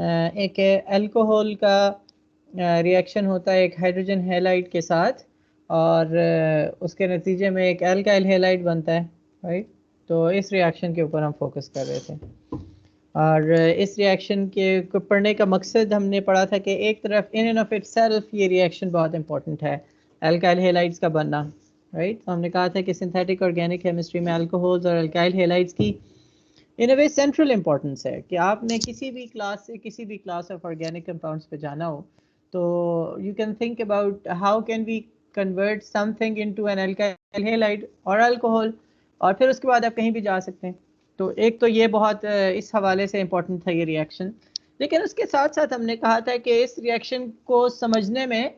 एक अल्कोहल का रिएक्शन होता है एक हाइड्रोजन हैलाइड के साथ, और उसके नतीजे में एक एल्काइल हैलाइड बनता है, राइट। तो इस रिएक्शन के ऊपर हम फोकस कर रहे थे, और इस रिएक्शन के को पढ़ने का मकसद हमने पढ़ा था कि एक तरफ इन एंड ऑफ इटसेल्फ ये रिएक्शन बहुत इंपॉर्टेंट है, एल्काइल हैलाइड्स का बनना, राइट। तो हमने कहा था कि सिंथेटिक ऑर्गेनिक केमिस्ट्री में अल्कोहल्स और एल्काइल हैलाइड्स की इन अ वे सेंट्रल इंपॉर्टेंस है कि आपने किसी भी क्लास से किसी भी क्लास ऑफ ऑर्गेनिक कंपाउंड्स पे जाना हो तो you can think about how can we convert something into an alkyl halide और अल्कोहल, और फिर उसके बाद आप कहीं भी जा सकते हैं। तो एक तो ये बहुत इस हवाले से इम्पोर्टेंट था ये रिएक्शन, लेकिन उसके साथ साथ हमने कहा था कि इस रिएक्शन को समझने में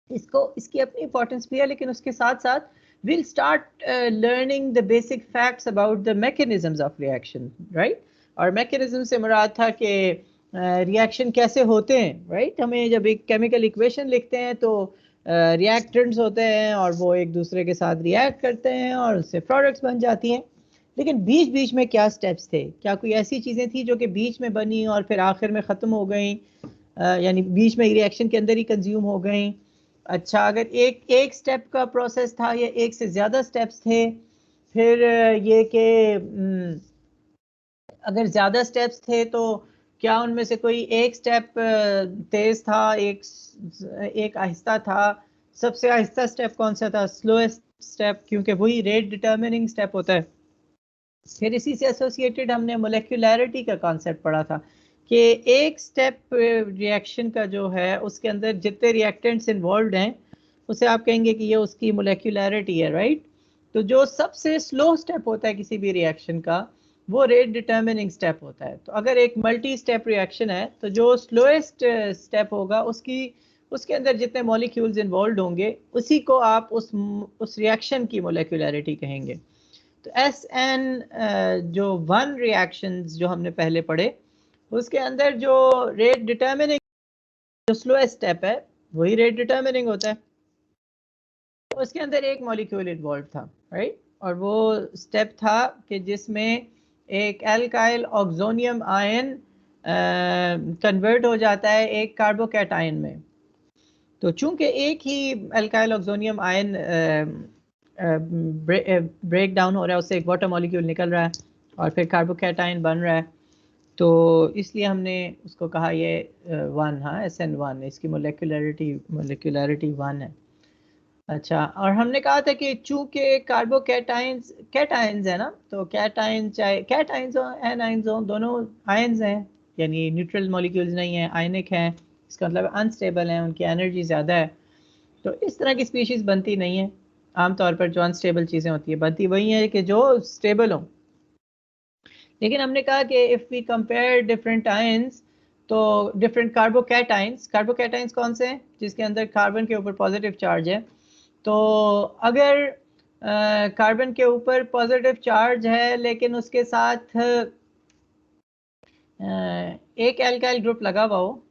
इसकी अपनी इंपॉर्टेंस भी है, लेकिन उसके साथ साथ we'll start learning the basic facts about the mechanisms of reaction, right? और mechanism से मुराद था कि रिएक्शन कैसे होते हैं, right? हमें जब एक केमिकल इक्वेशन लिखते हैं तो रिएक्टेंट्स होते हैं और वो एक दूसरे के साथ रिएक्ट करते हैं और उससे प्रोडक्ट्स बन जाती हैं, लेकिन बीच बीच में क्या स्टेप्स थे, क्या कोई ऐसी चीज़ें थी जो कि बीच में बनी और फिर आखिर में ख़त्म हो गई, यानी बीच में रिएक्शन के अंदर ही कंज्यूम हो गई। अच्छा, अगर एक स्टेप का प्रोसेस था या एक से ज़्यादा स्टेप्स थे, फिर ये कि अगर ज़्यादा स्टेप्स थे तो क्या उनमें से कोई एक स्टेप तेज़ था, एक आहिस्ता था, सबसे आहिस्ता स्टेप कौन सा था, स्लोएस्ट स्टेप, क्योंकि वही रेट डिटर्मिनिंग स्टेप होता है। फिर इसी से एसोसिएटेड हमने मोलेक्युलैरिटी का कॉन्सेप्ट पढ़ा था कि एक स्टेप रिएक्शन का जो है उसके अंदर जितने रिएक्टेंट्स इन्वॉल्व हैं उसे आप कहेंगे कि ये उसकी मोलेक्युलैरिटी है, राइट। तो जो सबसे स्लो स्टेप होता है किसी भी रिएक्शन का वो रेट डिटर्मिनिंग स्टेप होता है। तो अगर एक मल्टी स्टेप रिएक्शन है तो जो स्लोएस्ट स्टेप होगा उसके अंदर जितने मॉलिक्यूल्स इन्वॉल्व होंगे उसी को आप उस रिएक्शन की मोलेक्युलैरिटी कहेंगे। तो SN जो वन रिएक्शंस जो हमने पहले पढ़े उसके अंदर जो रेट डिटर्मिनिंग जो स्लोएस्ट स्टेप है वही रेट डिटर्मिनिंग होता है। उसके अंदर एक मॉलिक्यूल इन्वॉल्व था, राइट, और वो स्टेप था कि जिसमें एक एल्काइल ऑक्सोनियम आयन कन्वर्ट हो जाता है एक कार्बोकैटायन में। तो चूंकि एक ही alkyl oxonium ion break down हो रहा है, उससे एक वाटर मॉलिक्यूल निकल रहा है और फिर कार्बोकैटायन बन रहा है, तो इसलिए हमने उसको कहा ये वन, हाँ SN1, इसकी मोलेक्युलैरिटी वन है। अच्छा, और हमने कहा था कि चूंकि कार्बोकैटायंस कैटायंस है ना, तो कैटायन चाहे कैटायंस हो एनायंस हो दोनों आयंस हैं, यानी न्यूट्रल मॉलिक्यूल्स नहीं है, आयनिक हैं, इसका मतलब अनस्टेबल हैं, उनकी एनर्जी ज़्यादा है। तो इस तरह की स्पीशीज़ बनती नहीं है। आमतौर पर जो अनस्टेबल चीज़ें होती है बनती वही है कि जो स्टेबल हों। लेकिन हमने कहा कि if we compare different ions तो डिफरेंट कार्बोकैटाइंस कौन से हैं जिसके अंदर कार्बन के ऊपर पॉजिटिव चार्ज है। तो अगर कार्बन के ऊपर पॉजिटिव चार्ज है लेकिन उसके साथ एक एल्काइल ग्रुप लगा हुआ हो,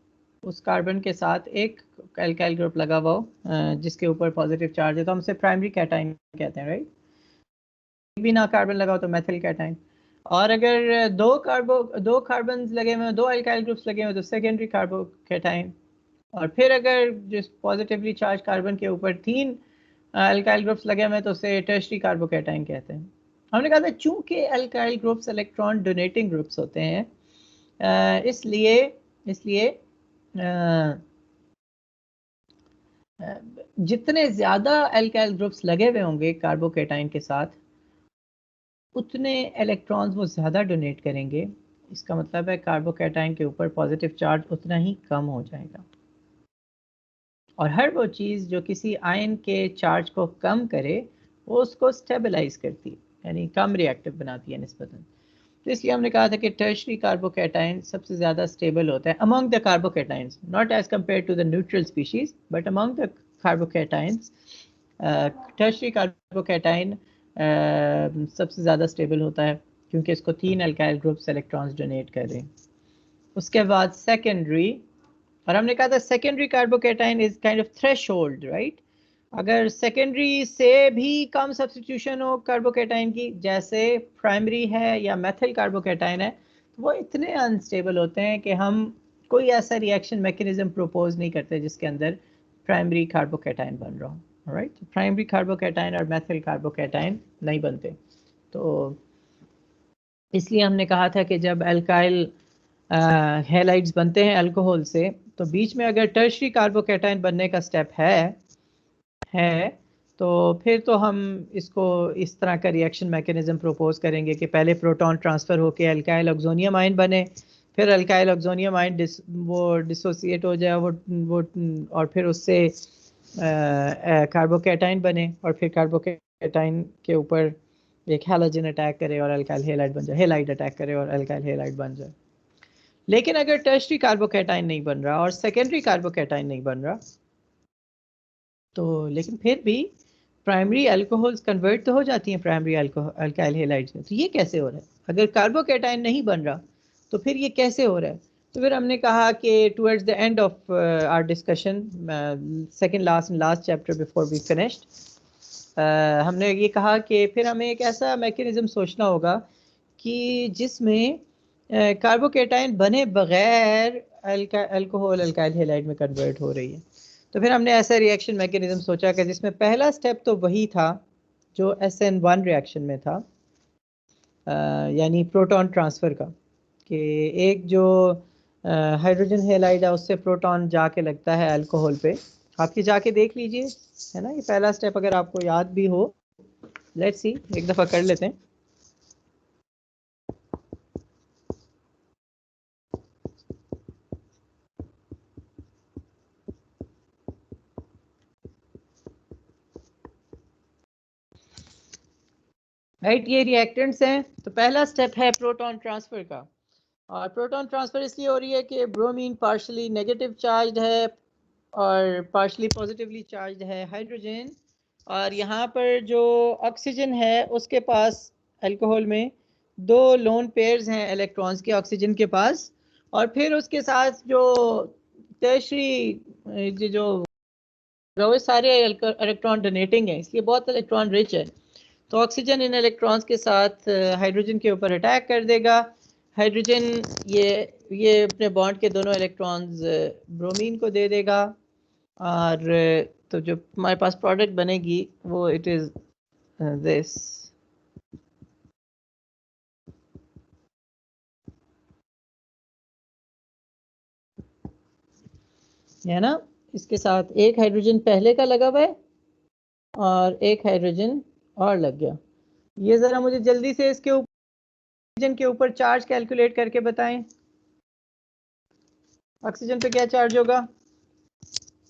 उस कार्बन के साथ एक एल्काइल ग्रुप लगा हुआ हो जिसके ऊपर पॉजिटिव चार्ज है, तो हम उसे प्राइमरी कैटाइन कहते हैं, राइट। भी ना कार्बन लगा हो तो मेथिल कैटाइन। और अगर दो कार्बन लगे हुए, दो एल्काइल ग्रुप्स लगे हुए तो सेकेंडरी कार्बोकैटाइन। और फिर अगर जिस पॉजिटिवली चार्ज कार्बन के ऊपर 3 एल्काइल ग्रुप्स लगे हुए तो उसे टर्शरी कार्बोकैटाइन कहते हैं। हमने कहा था चूंकि alkyl groups electron donating groups होते हैं, इसलिए जितने ज़्यादा एल्काइल ग्रुप्स लगे हुए होंगे कार्बोकैटाइन के साथ उतने इलेक्ट्रॉन्स वो ज़्यादा डोनेट करेंगे। इसका मतलब है कार्बोकैटाइन के ऊपर पॉजिटिव चार्ज उतना ही कम हो जाएगा। और हर वो चीज़ जो किसी आयन के चार्ज को कम करे वो उसको स्टेबलाइज करती है, यानी कम रिएक्टिव बनाती है निस्बतन। तो इसलिए हमने कहा था कि टर्शरी कार्बोकैटाइन सबसे ज़्यादा स्टेबल होता है among the carbocations, not as compare to the neutral species but among the carbocations tertiary carbocation सबसे ज़्यादा स्टेबल होता है क्योंकि इसको 3 एल्काइल ग्रुप्स इलेक्ट्रॉन्स डोनेट कर रहे हैं। उसके बाद सेकेंडरी, और हमने कहा था secondary carbocation is kind of threshold, right. अगर सेकेंडरी से भी कम सब्स्टिट्यूशन हो कार्बोकैटाइन की, जैसे प्राइमरी है या मेथिल कार्बोकैटाइन है, वो इतने अनस्टेबल होते हैं कि हम कोई ऐसा रिएक्शन मैकेनिज्म प्रपोज नहीं करते जिसके अंदर प्राइमरी कार्बोकैटायन बन रहा हो, राइट। प्राइमरी कार्बोकैटायन और मेथिल कार्बोकैटायन नहीं बनते। तो इसलिए हमने कहा था कि जब अल्काइल हैलाइड्स बनते हैं अल्कोहल से, तो बीच में अगर टर्शरी कार्बोकैटायन बनने का स्टेप है तो फिर तो हम इसको इस तरह का रिएक्शन मैकेनिज्म प्रपोज करेंगे कि पहले प्रोटॉन ट्रांसफ़र होकर अल्काइल ऑक्सोनियम आयन बने, फिर अल्काइल ऑक्सोनियम आयन वो डिसोसिएट हो जाए वो और फिर उससे कार्बोकैटायन बने, और फिर कार्बोकैटायन के ऊपर एक हैलोजन अटैक करे और अल्काइल हैलाइड बन जाए, हैलाइड अटैक करे और अल्काइल हैलाइड बन जाए। लेकिन अगर टर्शरी कार्बोकैटायन नहीं बन रहा और सेकेंडरी कार्बोकैटायन नहीं बन रहा, तो लेकिन फिर भी प्राइमरी अल्कोहल्स कन्वर्ट तो हो जाती हैं प्राइमरी अल्काइल हैलाइड्स में। तो ये कैसे हो रहा है? अगर कार्बोकैटायन नहीं बन रहा तो फिर ये कैसे हो रहा है? तो फिर हमने कहा कि towards the end of our discussion, second last chapter before we finished, हमने ये कहा कि फिर हमें एक ऐसा मैकेनिज्म सोचना होगा कि जिसमें कार्बोकैटायन बने बगैर अल्कोहल अल्काइल हैलाइड में कन्वर्ट हो रही है। तो फिर हमने ऐसा रिएक्शन मैकेनिज्म सोचा कि जिसमें पहला स्टेप तो वही था जो SN1 रिएक्शन में था, यानी प्रोटॉन ट्रांसफ़र का, कि एक जो हाइड्रोजन हैलाइड है उससे प्रोटॉन जाके लगता है अल्कोहल पे। आपकी जाके देख लीजिए, है ना, ये पहला स्टेप अगर आपको याद भी हो। लेट्स सी, एक दफ़ा कर लेते हैं। राइट, ये रिएक्टेंट्स हैं। तो पहला स्टेप है प्रोटॉन ट्रांसफ़र का, और प्रोटॉन ट्रांसफ़र इसलिए हो रही है कि ब्रोमीन पार्शली नेगेटिव चार्ज है और पार्शली पॉजिटिवली चार्ज है हाइड्रोजन, और यहाँ पर जो ऑक्सीजन है उसके पास अल्कोहल में दो लोन पेयर्स हैं इलेक्ट्रॉन्स के ऑक्सीजन के पास, और फिर उसके साथ जो टर्शरी जो वो सारे इलेक्ट्रॉन डोनेटिंग है, इसलिए बहुत इलेक्ट्रॉन रिच है। तो ऑक्सीजन इन इलेक्ट्रॉन्स के साथ हाइड्रोजन के ऊपर अटैक कर देगा। हाइड्रोजन ये अपने बॉन्ड के दोनों इलेक्ट्रॉन्स ब्रोमीन को दे देगा, और तो जो हमारे पास प्रोडक्ट बनेगी वो इट इज़ दिस, है ना। इसके साथ एक हाइड्रोजन पहले का लगा हुआ है और एक हाइड्रोजन और लग गया। ये ज़रा मुझे जल्दी से इसके ऑक्सीजन के ऊपर चार्ज कैलकुलेट करके बताएं। ऑक्सीजन पे क्या चार्ज होगा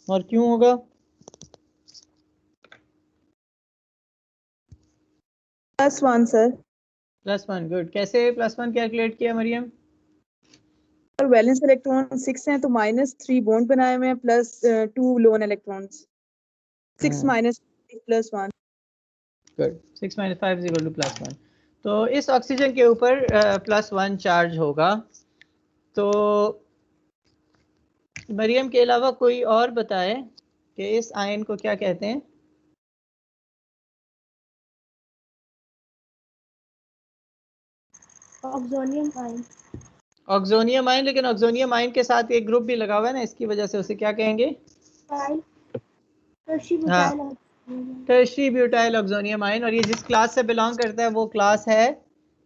और क्यों होगा? +1 सर। +1, गुड। कैसे +1 कैलकुलेट किया मरियम? और वैलेंस इलेक्ट्रॉन 6 हैं तो -3 बॉन्ड बनाए हुए हैं +2 लोन इलेक्ट्रॉन्स। 6 - +1, गुड। 6 - 5 = +1। तो इस ऑक्सीजन के ऊपर +1 चार्ज होगा। तो मरियम के अलावा कोई और बताए कि इस आयन को क्या कहते हैं? Oxonium ion. ऑक्सोनियम आयन, लेकिन ऑक्सोनियम आयन के साथ एक ग्रुप भी लगा हुआ है ना, इसकी वजह से उसे क्या कहेंगे? हाँ, टर्शरी ब्यूटाइल ऑक्सोनियम आयन। और ये जिस क्लास से बिलोंग करता है वो क्लास है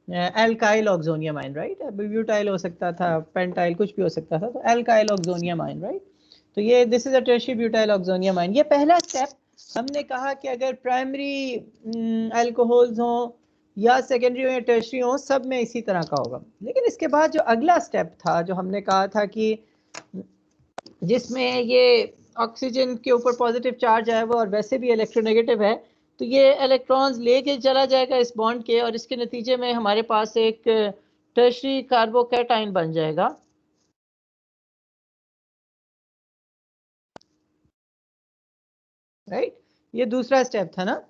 alkyl oxonium ion, right. Butyl हो सकता था, पेंटाइल, कुछ भी हो सकता था, तो एल्काइल ऑक्सोनियम आयन, राइट। तो ये this is a tertiary butyl oxonium ion. ये पहला स्टेप हमने कहा कि अगर प्राइमरी अल्कोहल्स हो या सेकेंडरी हो या टर्शरी हो, सब में इसी तरह का होगा। लेकिन इसके बाद जो अगला स्टेप था, जो हमने कहा था कि जिसमें ये ऑक्सीजन के ऊपर पॉजिटिव चार्ज आया हुआ और वैसे भी इलेक्ट्रोनेगेटिव है, तो ये इलेक्ट्रॉन्स लेके चला जाएगा इस बॉन्ड के, और इसके नतीजे में हमारे पास एक टर्शरी कार्बोकैटायन बन जाएगा। राइट, ये दूसरा स्टेप था ना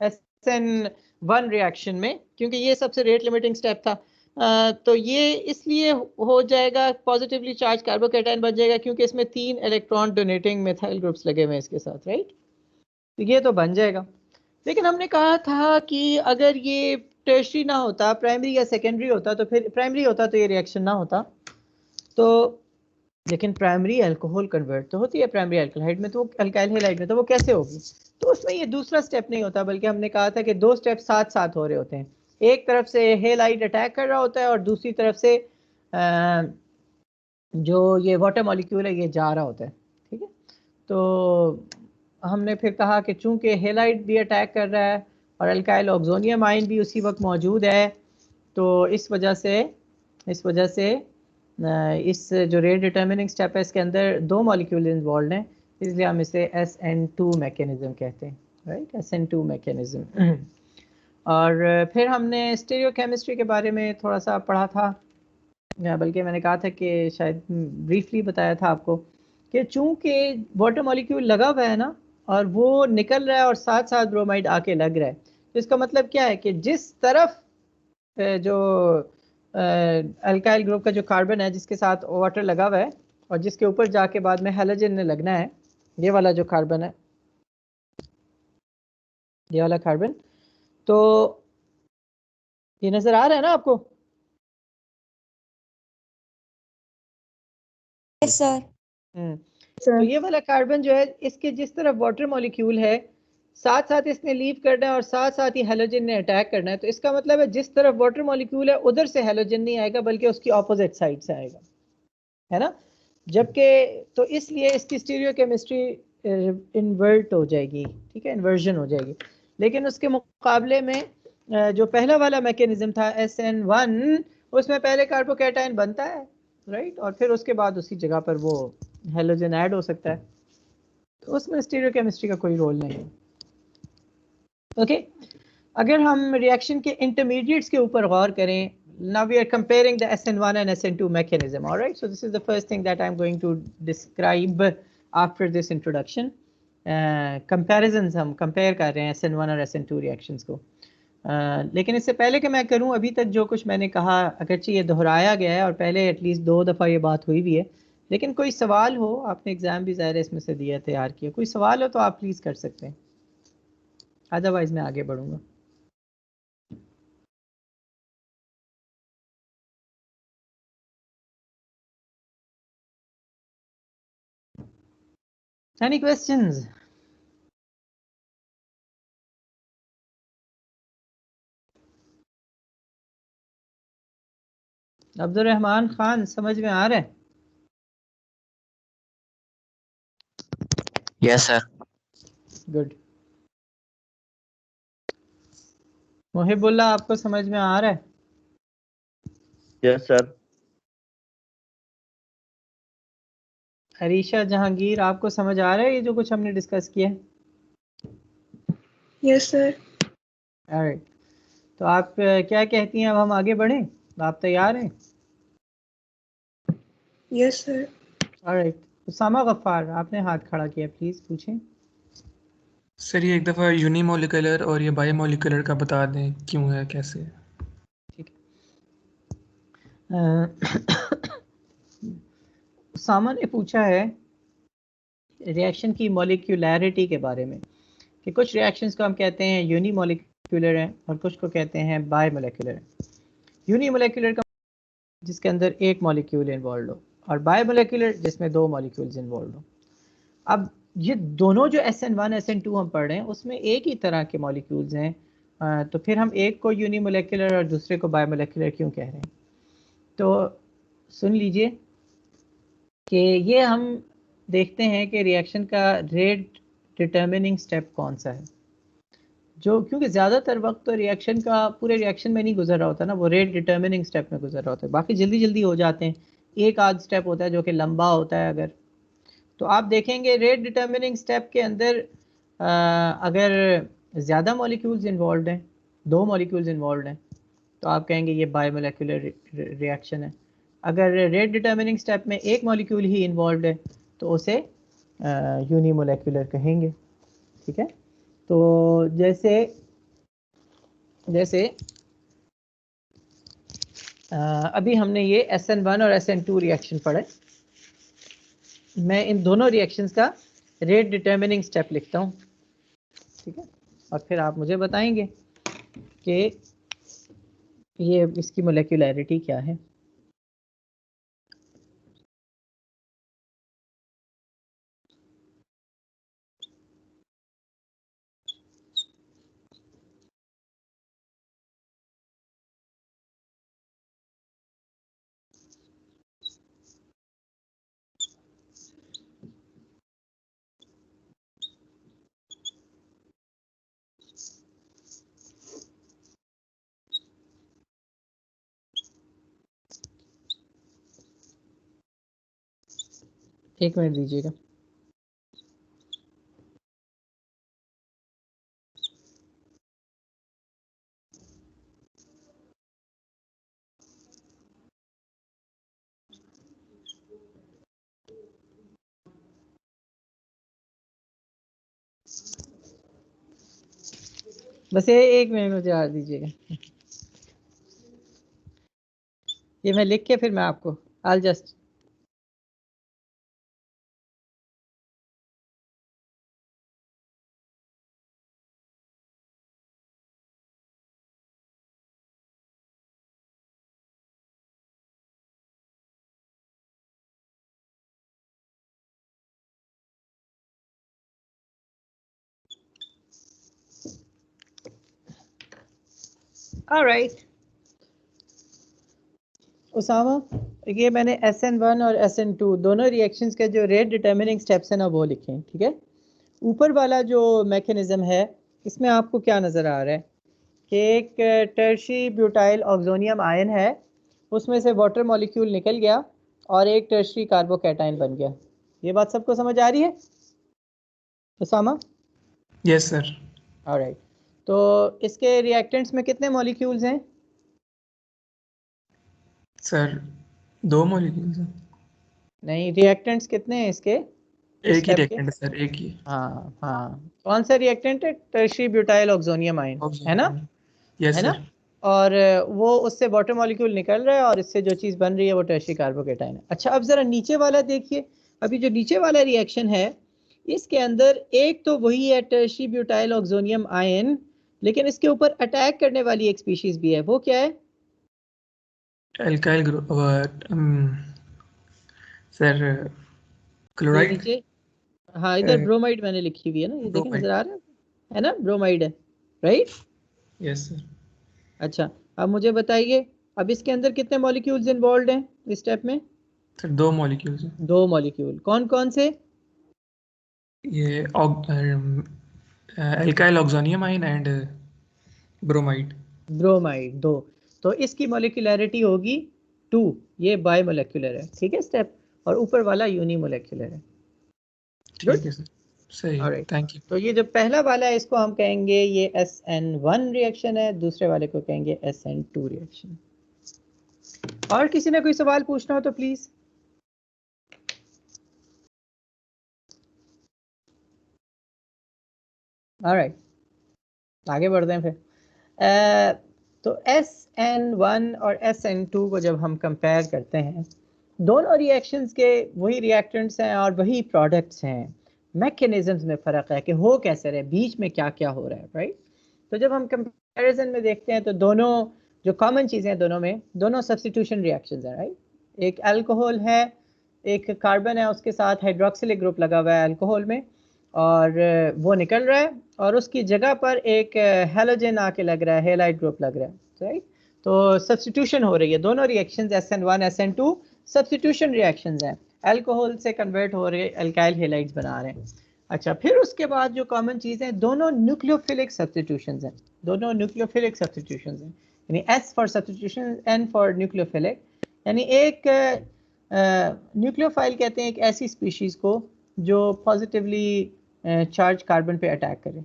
SN1 रिएक्शन में, क्योंकि ये सबसे रेट लिमिटिंग स्टेप था। तो ये इसलिए हो जाएगा, पॉजिटिवली चार्ज कार्बोकैटायन बन जाएगा क्योंकि इसमें 3 इलेक्ट्रॉन डोनेटिंग मिथाइल ग्रुप्स लगे हुए हैं इसके साथ, राइट। तो ये तो बन जाएगा। लेकिन हमने कहा था कि अगर ये टर्शरी ना होता, प्राइमरी या सेकेंडरी होता, तो फिर प्राइमरी होता तो ये रिएक्शन ना होता। तो लेकिन प्राइमरी अल्कोहल कन्वर्ट तो होती है प्राइमरी अल्कलहाइड में, तो अल्काइल हैलाइड में, तो वो कैसे होगी? तो उसमें ये दूसरा स्टेप नहीं होता, बल्कि हमने कहा था कि दो स्टेप साथ साथ हो रहे होते हैं। एक तरफ से हैलाइड अटैक कर रहा होता है और दूसरी तरफ से जो ये वाटर मॉलिक्यूल है ये जा रहा होता है। ठीक है, तो हमने फिर कहा कि चूंकि हैलाइड भी अटैक कर रहा है और अल्काइल ऑक्सोनियम आयन भी उसी वक्त मौजूद है, तो इस वजह से इस जो रेट डिटर्मिनिंग स्टेप है इसके अंदर दो मॉलिक्यूल इन्वॉल्व हैं, इसलिए हम इसे SN2 मैकेनिज्म कहते हैं, राइट, SN2 मैकेनिज्म। और फिर हमने स्टीरियोकेमिस्ट्री के बारे में थोड़ा सा पढ़ा था, बल्कि मैंने कहा था कि शायद ब्रीफली बताया था आपको कि चूंकि वाटर मॉलिक्यूल लगा हुआ है ना और वो निकल रहा है और साथ साथ ब्रोमाइड आके लग रहा है, तो इसका मतलब क्या है कि जिस तरफ जो अल्काइल ग्रुप का जो कार्बन है जिसके साथ वाटर लगा हुआ है और जिसके ऊपर जाके बाद में हैलोजन ने लगना है, ये वाला जो कार्बन है, ये वाला कार्बन, तो ये नजर आ रहा है ना आपको? Yes sir. तो ये वाला कार्बन जो है इसके जिस तरफ वाटर मॉलिक्यूल है साथ साथ इसने लीव करना है और साथ साथ ही हैलोजन ने अटैक करना है, तो इसका मतलब है जिस तरफ वाटर मॉलिक्यूल है उधर से हैलोजन नहीं आएगा बल्कि उसकी ऑपोजिट साइड से आएगा, है ना। जबकि तो इसलिए इसकी स्टीरियोकेमिस्ट्री इन्वर्ट हो जाएगी, ठीक है, इन्वर्जन हो जाएगी। लेकिन उसके मुकाबले में जो पहला वाला मैकेनिज्म था SN1, उसमें पहले कार्बोकैटायन बनता है, राइट, और फिर उसके बाद उसी जगह पर वो हैलोजन ऐड हो सकता है, तो उसमें स्टीरियोकेमिस्ट्री का कोई रोल नहीं है। ओके, अगर हम रिएक्शन के इंटरमीडिएट्स के ऊपर गौर करें, now we are comparing the SN1 and SN2 mechanism, all right, so this is the first thing that I'm going to describe after this introduction. Comparisons हम compare कर रहे हैं SN1 और SN2 reactions को, लेकिन इससे पहले कि मैं करूं, अभी तक जो कुछ मैंने कहा अगरचे ये दोहराया गया है और पहले एटलीस्ट 2 दफ़ा ये बात हुई भी है, लेकिन कोई सवाल हो, आपने एग्ज़ाम भी ज़ाहिर है इसमें से दिया, तैयार किया, कोई सवाल हो तो आप प्लीज़ कर सकते हैं, अदरवाइज़ मैं आगे बढ़ूँगा। Any questions? अब्दुल रहमान खान, समझ में आ रहा है? Yes sir. गुड। मोहिबुल्ला, आपको समझ में आ रहा है? Yes sir. हरीशा जहांगीर, आपको समझ आ रहा है ये जो कुछ हमने डिस्कस किया है? Yes sir. ऑलराइट, तो आप क्या कहती हैं, अब हम आगे बढ़ें? आप तैयार हैं? Yes sir. Alright, Usama Gaffar, आपने हाथ खड़ा किया, प्लीज पूछें। सर ये एक दफ़ा यूनिमोलिकुलर और ये बायोमोलिकुलर का बता दें, क्यों है, कैसे है? ठीक है, उसामा ने पूछा है रिएक्शन की मॉलिक्यूलैरिटी के बारे में, कि कुछ रिएक्शंस को हम कहते हैं यूनिमोलिकुलर हैं और कुछ को कहते हैं बायोमोलिकुलर हैं। यूनिमोलिकुलर का जिसके अंदर एक मॉलिक्यूल इन्वॉल्व हो, और बायोमोलिकुलर जिसमें दो मॉलिक्यूल्स इन्वॉल्व हो। अब ये दोनों जो SN1 SN2 हम पढ़ रहे हैं उसमें एक ही तरह के मॉलिक्यूल्स हैं, तो फिर हम एक को यूनिमोलिकुलर और दूसरे को बायोमोलिकुलर क्यों कह रहे हैं? तो सुन लीजिए कि ये हम देखते हैं कि रिएक्शन का रेट डिटर्मिनिंग स्टेप कौन सा है, जो क्योंकि ज़्यादातर वक्त तो रिएक्शन का पूरे रिएक्शन में नहीं गुजर रहा होता ना, वो रेट डिटर्मिनिंग स्टेप में गुजर रहा होता है, बाकी जल्दी जल्दी हो जाते हैं, एक आध स्टेप होता है जो कि लंबा होता है। अगर तो आप देखेंगे रेट डिटर्मिनिंग स्टेप के अंदर अगर ज़्यादा मॉलिक्यूल्स इन्वॉल्व हैं, दो मॉलिक्यूल्स इन्वॉल्व हैं, तो आप कहेंगे ये बायोमोलिकुलर रिएक्शन है। अगर रेट डिटर्मिनिंग स्टेप में एक मॉलिक्यूल ही इन्वॉल्व है तो उसे यूनिमोलिकुलर कहेंगे, ठीक है। तो जैसे अभी हमने ये SN1 और SN2 रिएक्शन पढ़े, मैं इन दोनों रिएक्शंस का रेट डिटर्मिनिंग स्टेप लिखता हूँ, ठीक है, और फिर आप मुझे बताएंगे कि ये इसकी मोलेक्युलैरिटी क्या है? एक मिनट दीजिएगा। बस ये एक मिनट मुझे और दीजिएगा। ये मैं लिख के फिर मैं आपको I'll just all right. Usama, ये मैंने SN1 और SN2 दोनों रिएक्शंस के जो रेट डिटर्मिनिंग स्टेप्स हैं ना वो लिखे हैं, ठीक है। ऊपर वाला जो मैकेनिज्म है इसमें आपको क्या नज़र आ रहा है कि एक टर्शी ब्यूटाइल ऑक्सोनियम आयन है, उसमें से वाटर मॉलिक्यूल निकल गया और एक टर्शी कार्बोकैटायन बन गया। ये बात सबको समझ आ रही है उसामा? Yes sir. ऑलराइट, तो इसके रिएक्टेंट्स में कितने मॉलिक्यूल्स हैं? सर 2 मॉलिक्यूल्स हैं। नहीं, रिएक्टेंट्स कितने हैं इसके? एक ही रिएक्टेंट है सर, एक ही। हाँ हाँ, कौन सा रिएक्टेंट है? टर्शी ब्यूटाइल ऑक्सोनियम आयन, है ना? यस है ना? सर। और वो उससे वाटर मॉलिक्यूल निकल रहा है और इससे जो चीज़ बन रही है वो टर्शी कार्बोकेटायन है। अच्छा, अब ज़रा नीचे वाला देखिए। अभी जो नीचे वाला रिएक्शन है इसके अंदर एक तो वही है टर्शी ब्यूटाइल ऑक्सोनियम आयन, लेकिन इसके ऊपर अटैक करने वाली एक स्पीशीज भी है। वो क्या है? एल्काइल ग्रुप सर, ये क्लोराइड। नीचे, हाँ इधर ब्रोमाइड मैंने लिखी हुई है ना, ये देखें ब्रोमाइड। नजर आ रहा है ना, ब्रोमाइड है, राइट? Yes sir. अच्छा, अब मुझे बताइए, अब इसके अंदर कितने मॉलिक्यूल्स इन्वॉल्व हैं इस स्टेप में? सर 2 मॉलिक्यूल्स हैं। 2 मॉलिक्यूल। कौन कौन से? ये alkyl oxonium ion and bromide. Bromide 2। तो इसकी मोलिकुलैरिटी होगी 2। ये बाय मोलिकुलर है, ठीक है स्टेप, और ऊपर वाला यूनिमोलिकुलर है। ठीक है सर, सही, ऑलराइट, थैंक यू। तो ये जो पहला वाला है इसको हम कहेंगे ये SN1 रिएक्शन है, दूसरे वाले को कहेंगे SN2 रिएक्शन। और किसी ने कोई सवाल पूछना हो तो प्लीज। ऑलराइट, आगे बढ़ते हैं फिर। तो SN1 और SN2 को जब हम कंपेयर करते हैं, दोनों रिएक्शंस के वही रिएक्टेंट्स हैं और वही प्रोडक्ट्स हैं, मैकेनिज्म्स में फ़र्क है कि हो कैसे रहे, बीच में क्या क्या हो रहा है, राइट? तो जब हम कंपैरिजन में देखते हैं तो दोनों जो कॉमन चीज़ें हैं दोनों में, दोनों सब्स्टिट्यूशन रिएक्शंस हैं, राइट? एक अल्कोहल है, एक कार्बन है, उसके साथ हाइड्रोक्सिलिक ग्रुप लगा हुआ है अल्कोहल में, और वो निकल रहा है और उसकी जगह पर एक हेलोजन आके लग रहा है, हेलाइड ग्रुप लग रहा है, राइट? तो सब्स्टिट्यूशन हो रही है। दोनों reactions SN1 SN2 substitution reactions हैं, अल्कोहल से कन्वर्ट हो रहे अल्काइल हेलाइड्स बना रहे हैं। अच्छा, फिर उसके बाद जो कॉमन चीज़ है, दोनों न्यूक्लियोफिलिक सब्स्टिट्यूशंस हैं, दोनों न्यूक्लियोफिलिक सब्स्टिट्यूशंस हैं, यानी S for substitution, N for nucleophilic. यानी एक न्यूक्लियोफाइल कहते हैं एक ऐसी स्पीशीज़ को जो पॉजिटिवली चार्ज कार्बन पे अटैक करे,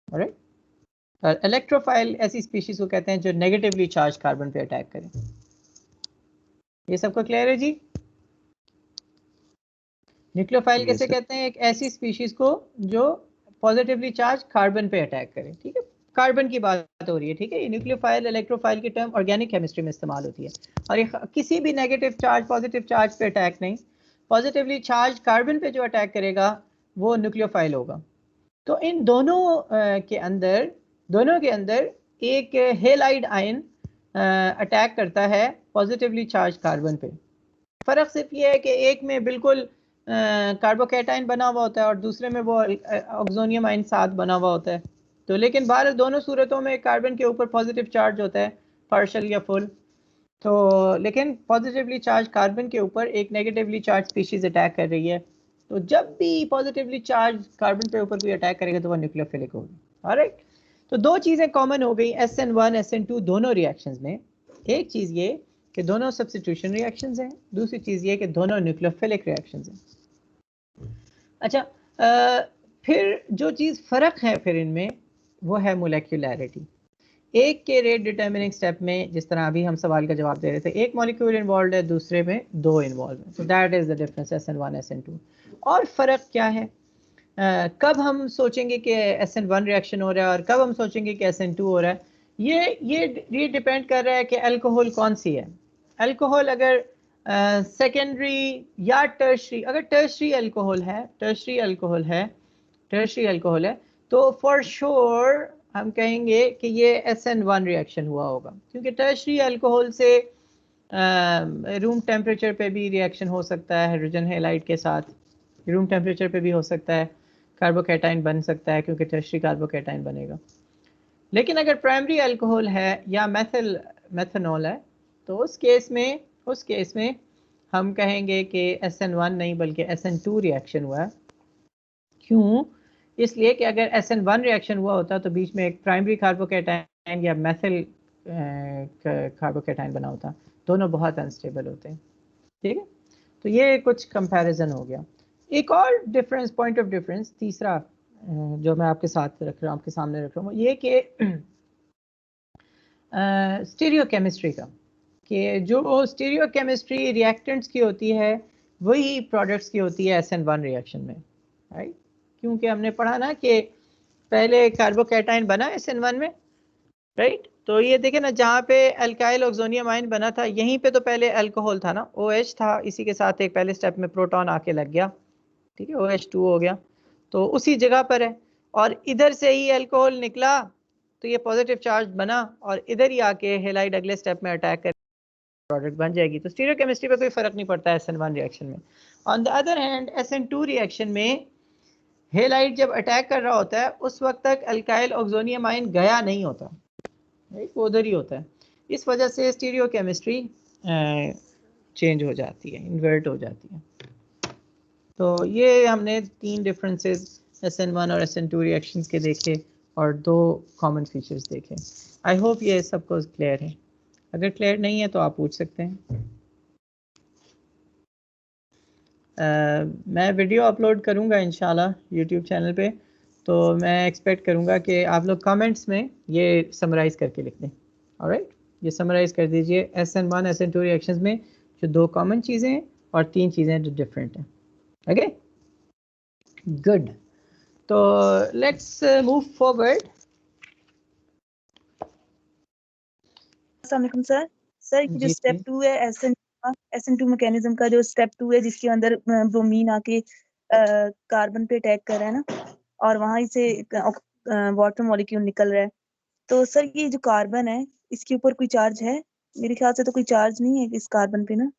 ऑलराइट? और इलेक्ट्रोफाइल ऐसी स्पीशीज को कहते हैं जो नेगेटिवली चार्ज कार्बन पे अटैक करें। ये सबको क्लियर है जी? न्यूक्लियोफाइल कैसे कहते हैं? एक ऐसी स्पीशीज को जो पॉजिटिवली चार्ज कार्बन पे अटैक करे, ठीक है? कार्बन की बात हो रही है, ठीक है? ये न्यूक्लियोफाइल इलेक्ट्रोफाइल की टर्म ऑर्गेनिक केमिस्ट्री में इस्तेमाल होती है, और ये किसी भी नेगेटिव चार्ज पॉजिटिव चार्ज पे अटैक नहीं, पॉजिटिवली चार्ज कार्बन पे जो अटैक करेगा वो न्यूक्लियोफाइल होगा। तो इन दोनों के अंदर एक हेलाइड आयन अटैक करता है पॉजिटिवली चार्ज कार्बन पे। फ़र्क सिर्फ ये है कि एक में बिल्कुल कार्बोकैटाइन बना हुआ होता है और दूसरे में वो ऑक्सोनियम आयन साथ बना हुआ होता है। तो लेकिन बहरहाल दोनों सूरतों में कार्बन के ऊपर पॉजिटिव चार्ज होता है, पार्शल या फुल। तो लेकिन पॉजिटिवली चार्ज कार्बन के ऊपर एक नेगेटिवली चार्ज स्पीशीज अटैक कर रही है। तो जब भी पॉजिटिवली चार्ज कार्बन पे ऊपर कोई अटैक करेगा तो वह न्यूक्लियोफिलिक होगी। ऑलराइट, तो दो चीज़ें कॉमन हो गई SN1 SN2 दोनों रिएक्शंस में। एक चीज़ ये कि दोनों सब्स्टिट्यूशन रिएक्शंस हैं, दूसरी चीज़ ये कि दोनों न्यूक्लियोफिलिक रिएक्शंस हैं। अच्छा, फिर जो चीज़ फ़र्क है फिर इनमें वो है मोलेक्युलैरिटी। एक के रेट डिटर्मिनिंग स्टेप में, जिस तरह अभी हम सवाल का जवाब दे रहे थे, एक मॉलिक्यूल इन्वॉल्व है, दूसरे में दो इन्वॉल्व है। तो that is the difference SN1 SN2। और फ़र्क क्या है, कब हम सोचेंगे कि SN1 रिएक्शन हो रहा है और कब हम सोचेंगे कि SN2 हो रहा है, ये डिपेंड कर रहा है कि अल्कोहल कौन सी है। अल्कोहल अगर सेकेंडरी या टर्शरी, अगर टर्शरी अल्कोहल है तो फॉर श्योर हम कहेंगे कि ये SN1 रिएक्शन हुआ होगा, क्योंकि टर्शरी अल्कोहल से रूम टेम्परेचर पे भी रिएक्शन हो सकता है हाइड्रोजन हैलाइड के साथ, रूम टेम्परेचर पे भी हो सकता है, कार्बोकैटाइन बन सकता है क्योंकि टर्शरी कार्बोकैटाइन बनेगा। लेकिन अगर प्राइमरी अल्कोहल है या मेथनॉल है तो उस केस में हम कहेंगे कि SN1 नहीं बल्कि SN2 रिएक्शन हुआ है। क्यों? इसलिए कि अगर SN1 रिएक्शन हुआ होता तो बीच में एक प्राइमरी कार्बोकैटाइन या मेथिल कार्बोकैटाइन बना होता। दोनों बहुत अनस्टेबल होते हैं। ठीक है, तो ये कुछ कंपैरिजन हो गया। एक और डिफरेंस, पॉइंट ऑफ डिफरेंस तीसरा जो मैं आपके साथ रख रहा हूँ, आपके सामने रख रहा हूँ, ये कि स्टीरियोकेमिस्ट्री का, कि जो स्टीरियोकेमिस्ट्री रिएक्टेंट्स की होती है वही प्रोडक्ट्स की होती है SN1 रिएक्शन में, राइट? क्योंकि हमने पढ़ा ना कि पहले कार्बोकैटाइन बना SN1 में, राइट? तो ये देखें ना, जहाँ पे अल्काइल ऑक्सोनियम आयन बना था यहीं पे तो पहले अल्कोहल था ना, OH था, इसी के साथ एक पहले स्टेप में प्रोटॉन आके लग गया, ठीक है, OH2 हो गया, तो उसी जगह पर है। और इधर से ही अल्कोहल निकला तो ये पॉजिटिव चार्ज बना और इधर ही आके हेलाइड अगले स्टेप में अटैक कर प्रोडक्ट बन जाएगी। तो स्टीरियोकेमिस्ट्री पे कोई फर्क नहीं पड़ता SN1 रिएक्शन में। On the other hand SN2 reaction में हेलाइड जब अटैक कर रहा होता है उस वक्त तक अल्काइल ऑक्सोनियम आयन गया नहीं होता, राइट? वो उधर ही होता है। इस वजह से स्टीरियोकेमिस्ट्री चेंज हो जाती है, इन्वर्ट हो जाती है। तो ये हमने तीन डिफरेंसेस SN1 और SN2 रिएक्शंस के देखे और दो कॉमन फीचर्स देखे। आई होप ये सबको क्लियर है। अगर क्लियर नहीं है तो आप पूछ सकते हैं। मैं वीडियो अपलोड करूँगा इंशाल्लाह यूट्यूब चैनल पे, तो मैं एक्सपेक्ट करूँगा कि आप लोग कमेंट्स में ये समराइज़ करके लिख दें। ऑलराइट, ये समराइज़ कर दीजिए SN1 SN2 रिएक्शंस में जो दो कॉमन चीज़ें हैं और तीन चीज़ें जो डिफरेंट हैं। Okay, good. तो लेट्स मूव फॉरवर्ड। अस्सलाम वालेकुम सर। सर ये जो जी स्टेप 2 है SN2 मैकेनिज्म का जो स्टेप 2 है जिसके अंदर ब्रोमीन आके कार्बन पे अटैक कर रहा है ना, और वहां से वाटर मॉलिक्यूल निकल रहा है, तो सर ये जो कार्बन है इसके ऊपर कोई चार्ज है? मेरे ख्याल से तो कोई चार्ज नहीं है इस कार्बन पे ना।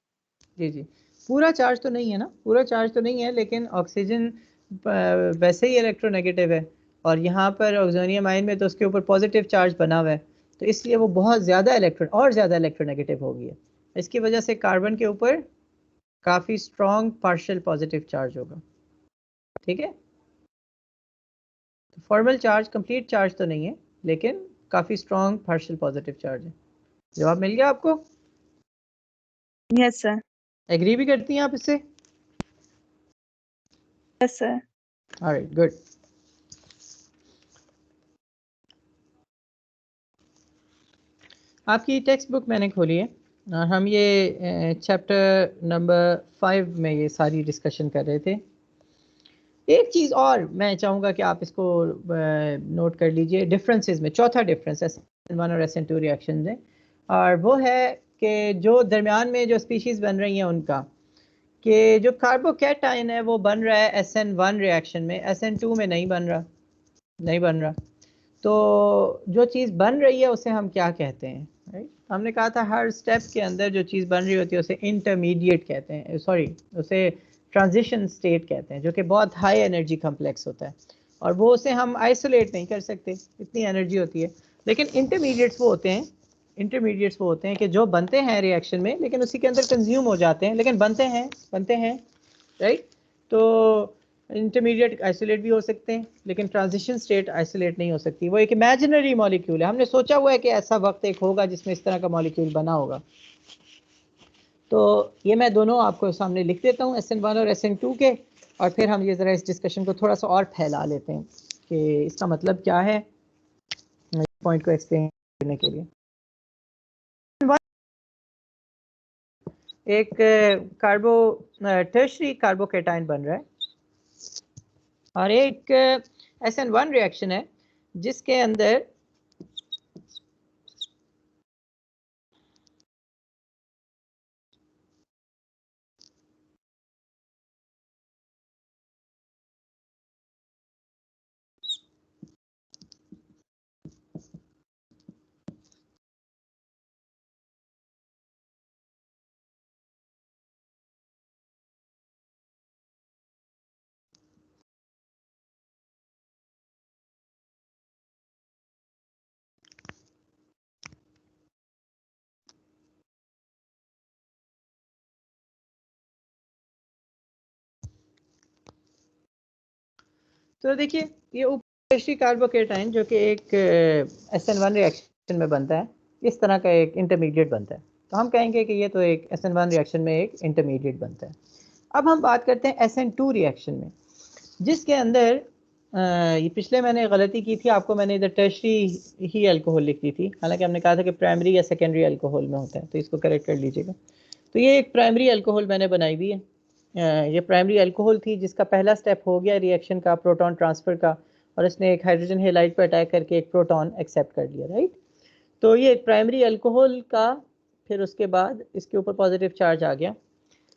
जी जी, पूरा चार्ज तो नहीं है ना, पूरा चार्ज तो नहीं है, लेकिन ऑक्सीजन वैसे ही इलेक्ट्रोनेगेटिव है और यहाँ पर ऑक्सोनियम आयन में तो उसके ऊपर पॉजिटिव चार्ज बना हुआ है, तो इसलिए वो बहुत ज़्यादा इलेक्ट्रोनेगेटिव हो गई है। इसकी वजह से कार्बन के ऊपर काफ़ी स्ट्रॉन्ग पार्शियल पॉजिटिव चार्ज होगा। ठीक है, तो फॉर्मल चार्ज, कंप्लीट चार्ज तो नहीं है, लेकिन काफ़ी स्ट्रॉन्ग पार्शियल पॉजिटिव चार्ज है। जवाब मिल गया आपको? Yes sir. एग्री भी करती हैं आप इससे? Yes sir. Alright, good. आपकी टेक्स्ट बुक मैंने खोली है और हम ये चैप्टर नंबर 5 में ये सारी डिस्कशन कर रहे थे। एक चीज़ और मैं चाहूँगा कि आप इसको नोट कर लीजिए डिफरेंसेस में। चौथा डिफरेंस SN1 और SN2 रिएक्शन में, और वो है कि जो दरमियान में जो स्पीशीज़ बन रही हैं उनका, कि जो कार्बोकैटाइन है वो बन रहा है SN1 रिएक्शन में, SN2 में नहीं बन रहा। तो जो चीज़ बन रही है उसे हम क्या कहते हैं, राइट? हमने कहा था हर स्टेप के अंदर जो चीज़ बन रही होती है उसे इंटरमीडिएट कहते हैं, सॉरी उसे ट्रांजिशन स्टेट कहते हैं, जो कि बहुत हाई एनर्जी कम्प्लेक्स होता है और वो उसे हम आइसोलेट नहीं कर सकते, इतनी एनर्जी होती है। लेकिन इंटरमीडिएट्स वो होते हैं कि जो बनते हैं रिएक्शन में लेकिन उसी के अंदर कंज्यूम हो जाते हैं, लेकिन बनते हैं राइट। तो इंटरमीडिएट आइसोलेट भी हो सकते हैं लेकिन ट्रांजिशन स्टेट आइसोलेट नहीं हो सकती। वो एक इमेजिनरी मॉलिक्यूल है, हमने सोचा हुआ है कि ऐसा वक्त एक होगा जिसमें इस तरह का मॉलिक्यूल बना होगा। तो ये मैं दोनों आपको सामने लिख देता हूँ SN1 और SN2 के, और फिर हम ये ज़रा इस डिस्कशन को थोड़ा सा और फैला लेते हैं कि इसका मतलब क्या है, पॉइंट को एक्सप्लेन करने के लिए। एक टर्शरी कार्बोकेटाइन बन रहा है और एक SN1 रिएक्शन है जिसके अंदर तो देखिए ये टर्शरी कार्बोकेटाइन जो कि एक SN1 रिएक्शन में बनता है, इस तरह का एक इंटरमीडिएट बनता है, तो हम कहेंगे कि ये तो एक SN1 रिएक्शन में एक इंटरमीडिएट बनता है। अब हम बात करते हैं SN2 रिएक्शन में, जिसके अंदर ये पिछले मैंने गलती की थी, आपको मैंने इधर टर्शरी ही अल्कोहल लिख दी थी, हालांकि हमने कहा था कि प्राइमरी या सेकेंडरी अल्कोहल में होता है, तो इसको करेक्ट कर लीजिएगा। तो ये एक प्राइमरी अल्कोहल मैंने बनाई हुई है, ये प्राइमरी अल्कोहल थी जिसका पहला स्टेप हो गया रिएक्शन का प्रोटॉन ट्रांसफ़र का, और इसने एक हाइड्रोजन हेलाइड पर अटैक करके एक प्रोटॉन एक्सेप्ट कर लिया, राइट। तो ये एक प्राइमरी अल्कोहल का, फिर उसके बाद इसके ऊपर पॉजिटिव चार्ज आ गया।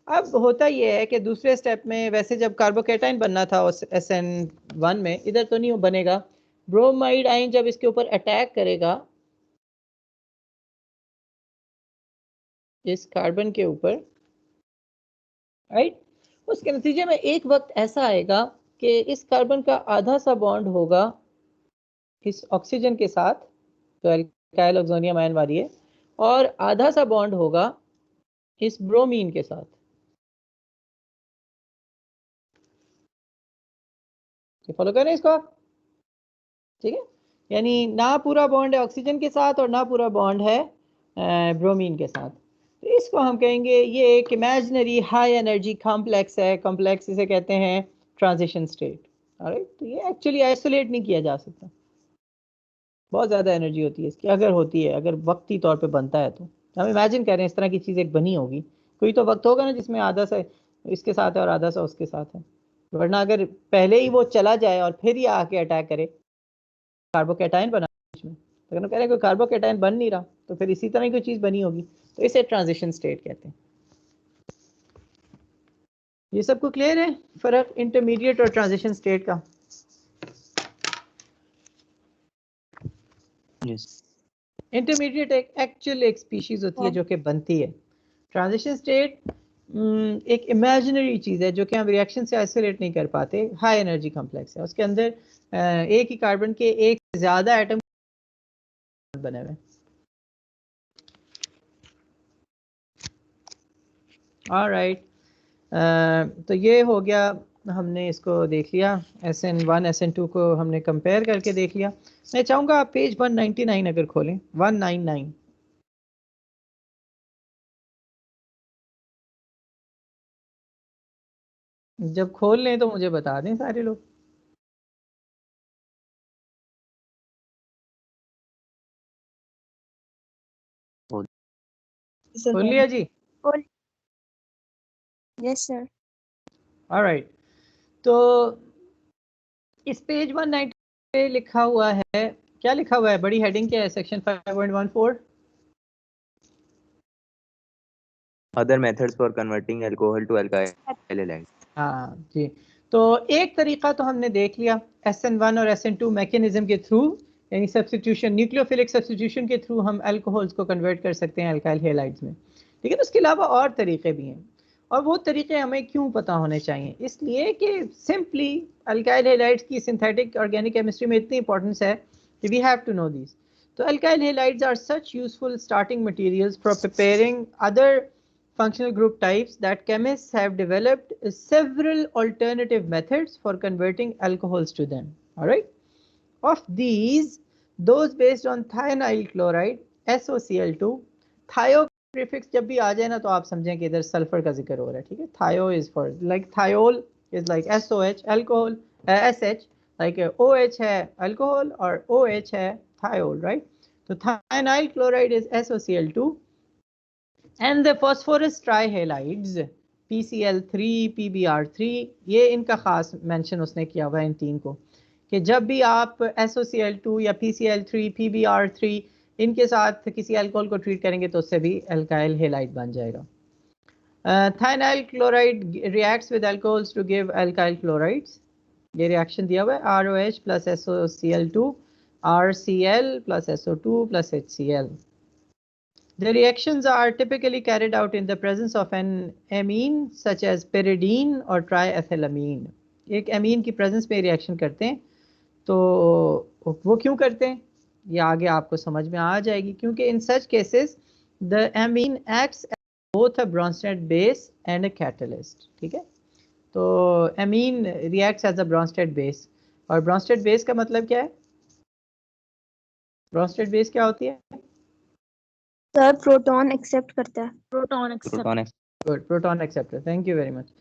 अब होता ये है कि दूसरे स्टेप में वैसे जब कार्बोकेटाइन बनना था उस SN1 में, इधर तो नहीं बनेगा, ब्रोमाइड आयन जब इसके ऊपर अटैक करेगा इस कार्बन के ऊपर, राइट, उसके नतीजे में एक वक्त ऐसा आएगा कि इस कार्बन का आधा सा बॉन्ड होगा इस ऑक्सीजन के साथ, तो एल्काइल ऑक्सोनियम आयन वाली है, और आधा सा बॉन्ड होगा इस ब्रोमीन के साथ। फॉलो करें इसको आप, ठीक है, यानी ना पूरा बॉन्ड है ऑक्सीजन के साथ और ना पूरा बॉन्ड है ब्रोमीन के साथ। तो इसको हम कहेंगे ये एक इमेजिनरी हाई एनर्जी कॉम्प्लेक्स है, कॉम्प्लेक्स इसे कहते हैं ट्रांजिशन स्टेट, ऑलराइट। तो ये एक्चुअली आइसोलेट नहीं किया जा सकता, बहुत ज़्यादा एनर्जी होती है इसकी, अगर होती है, अगर वक्ती तौर पे बनता है तो हम इमेजिन कर रहे हैं इस तरह की चीज़ एक बनी होगी, कोई तो वक्त होगा ना जिसमें आधा सा इसके साथ है और आधा सा उसके साथ है, वरना अगर पहले ही वो चला जाए और फिर ये आके अटैक करे कार्बोकेटाइन बना बीच में, तो अगर कह रहे हैं कोई कार्बोकेटाइन बन नहीं रहा तो फिर इसी तरह की कोई चीज़ बनी होगी, तो इसे ट्रांजिशन स्टेट कहते हैं। ये सबको क्लियर है फर्क इंटरमीडिएट और ट्रांजिशन स्टेट का? यस। इंटरमीडिएट एक एक्चुअल एक स्पीशीज होती है जो कि बनती है, ट्रांजिशन स्टेट एक इमेजिनरी चीज़ है जो कि हम रिएक्शन से आइसोलेट नहीं कर पाते, हाई एनर्जी कॉम्प्लेक्स है, उसके अंदर एक ही कार्बन के एक से ज़्यादा एटम बने हुए। ऑलराइट, तो ये हो गया, हमने इसको देख लिया, SN1 SN2 को हमने कंपेयर करके देख लिया। मैं चाहूँगा आप पेज 199 अगर खोलें, 199। जब खोल लें तो मुझे बता दें सारे लोग। खोल लिया जी? Yes sir. ऑलराइट, तो इस पेज 190 पे लिखा हुआ है, क्या लिखा हुआ है, बड़ी हेडिंग क्या है, section 5.14 Other methods for converting alcohol to alkyl halide. हाँ जी, तो एक तरीका तो हमने देख लिया SN1 और SN2 मैकेनिज्म के थ्रू यानी सब्स्टिट्यूशन, न्यूक्लियोफिलिक सब्स्टिट्यूशन के थ्रू हम अल्कोहल्स को कन्वर्ट कर सकते हैं अल्काइल हैलाइड्स में। लेकिन उसके अलावा और तरीके भी हैं, और वो तरीके हमें क्यों पता होने चाहिए, इसलिए कि सिंपली अल्काइल हैलाइड्स की सिंथेटिक ऑर्गेनिक केमिस्ट्री में इतनी इंपॉर्टेंस है कि we have to know this. तो alkyl halides are such useful starting materials for preparing other functional group types that chemists have developed several alternative methods for converting alcohols to them. All right. Of these, those based on thionyl chloride, SOCl2, thio prefix जब भी आ जाए ना तो आप समझें कि इधर sulphur का जिक्र हो रहा है, ठीक है। Thio is for like thiol is like SOH, alcohol, SH, like OH है alcohol और OH है thiol, right? तो thionyl chloride is SOCl2. And the phosphorus trihalides PCl3, PBr3, ये इनका खास मेंशन उसने किया हुआ है इन तीन को, कि जब भी आप SOCl2 या PCl3, PBr3 इनके साथ किसी अल्कोहल को ट्रीट करेंगे तो उससे भी अल्काइल हैलाइड बन जाएगा। Thionyl chloride reacts with alcohols to give alkyl chlorides, ये रिएक्शन दिया हुआ है ROH plus SOCl2, RCl plus SO2 plus HCl. The reactions are typically carried out in the presence of an amine such as pyridine or triethylamine. एक amine की presence में reaction करते हैं, तो वो क्यों करते हैं ये आगे आपको समझ में आ जाएगी, क्योंकि in such cases the amine acts as both a Bronsted base and a catalyst, ठीक है। तो amine reacts as a Bronsted base, और Bronsted base का मतलब क्या है? Bronsted base क्या होती है? सर प्रोटॉन एक्सेप्ट करता है। Good, proton acceptor, thank you very much.